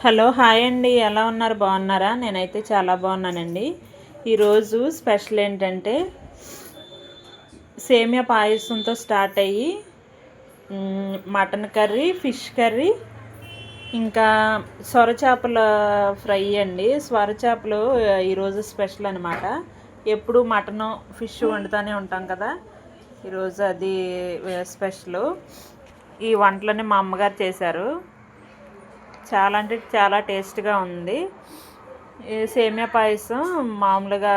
Hello hi అండి, ఎలా ఉన్నారు? బాగున్నారా? నేనైతే చాలా బాగున్నానండి. ఈరోజు స్పెషల్ ఏంటంటే సేమియా పాయసంతో స్టార్ట్ అయ్యి మటన్ కర్రీ, ఫిష్ కర్రీ, ఇంకా సొరచేపల ఫ్రై అండి. సొరచేపలు ఈరోజు స్పెషల్ అనమాట. ఎప్పుడు మటను ఫిష్ వండుతూనే ఉంటాం కదా, ఈరోజు అది స్పెషల్. ఈ వంటలని మా అమ్మగారు చేశారు. చాలా అంటే చాలా టేస్ట్గా ఉంది. ఈ సేమియా పాయసం మామూలుగా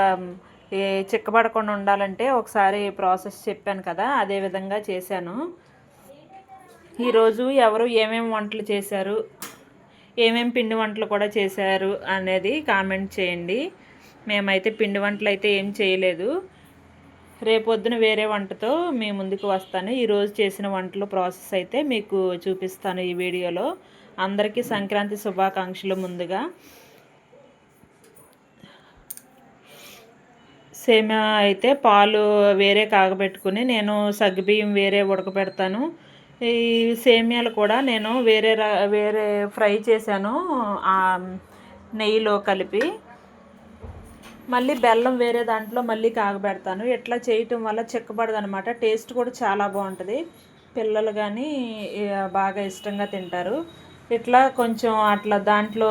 చిక్కబడకుండా ఉండాలంటే ఒకసారి ప్రాసెస్ చెప్పాను కదా, అదే విధంగా చేశాను. ఈరోజు ఎవరు ఏమేమి వంటలు చేశారు, ఏమేమి పిండి వంటలు కూడా చేశారు అనేది కామెంట్ చేయండి. మేమైతే పిండి వంటలు అయితే ఏం చేయలేదు. రేపొద్దున వేరే వంటతో మీ ముందుకు వస్తాను. ఈరోజు చేసిన వంటలు ప్రాసెస్ అయితే మీకు చూపిస్తాను ఈ వీడియోలో. అందరికీ సంక్రాంతి శుభాకాంక్షలు. ముందుగా సేమియా అయితే పాలు వేరే కాగబెట్టుకుని నేను సగ్గుబియ్యం వేరే ఉడకబెడతాను. ఈ సేమియాలు కూడా నేను వేరే ఫ్రై చేశాను నెయ్యిలో కలిపి. మళ్ళీ బెల్లం వేరే దాంట్లో మళ్ళీ కాగబెడతాను. ఇట్లా చేయటం వల్ల చిక్కబడదు అనమాట. టేస్ట్ కూడా చాలా బాగుంటుంది. పిల్లలు కానీ బాగా ఇష్టంగా తింటారు. ఇట్లా కొంచెం అట్లా దాంట్లో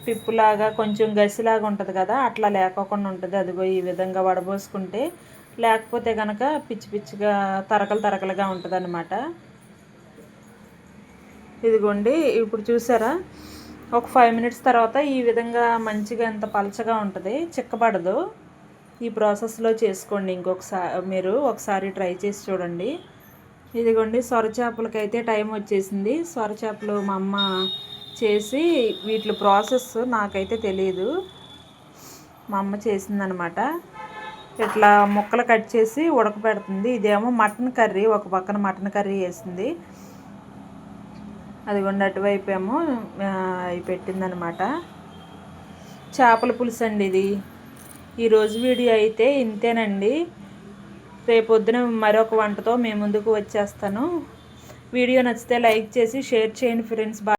పిప్పులాగా కొంచెం గసిలాగా ఉంటుంది కదా, అట్లా లేకోకుండా ఉంటుంది. అదిగో ఈ విధంగా వడబోసుకుంటే, లేకపోతే కనుక పిచ్చి పిచ్చిగా తరకలుగా ఉంటుంది అన్నమాట. ఇదిగోండి, ఇప్పుడు చూసారా, ఒక 5 మినిట్స్ తర్వాత ఈ విధంగా మంచిగా ఎంత పలచగా ఉంటుంది, చిక్కబడదు. ఈ ప్రాసెస్లో చేసుకోండి. మీరు ఒకసారి ట్రై చేసి చూడండి. ఇదిగోండి, సొరచేపలకైతే టైం వచ్చేసింది. సొరచేపలు మా అమ్మ చేసి, వీటి ప్రాసెస్ నాకైతే తెలియదు, మా అమ్మ చేసిందనమాట. ఇట్లా ముక్కలు కట్ చేసి ఉడకబెడుతుంది. ఇదేమో మటన్ కర్రీ, ఒక పక్కన మటన్ కర్రీ వేసింది. అదిగోండి, అటువైపు ఏమో అవి పెట్టిందనమాట. చేపల పులుసు అండి ఇది. ఈరోజు వీడియో అయితే ఇంతేనండి. రేపొద్దున మరొక వంటతో మేము ముందుకు వచ్చేస్తాను. వీడియో నచ్చితే లైక్ చేసి షేర్ చేయండి ఫ్రెండ్స్.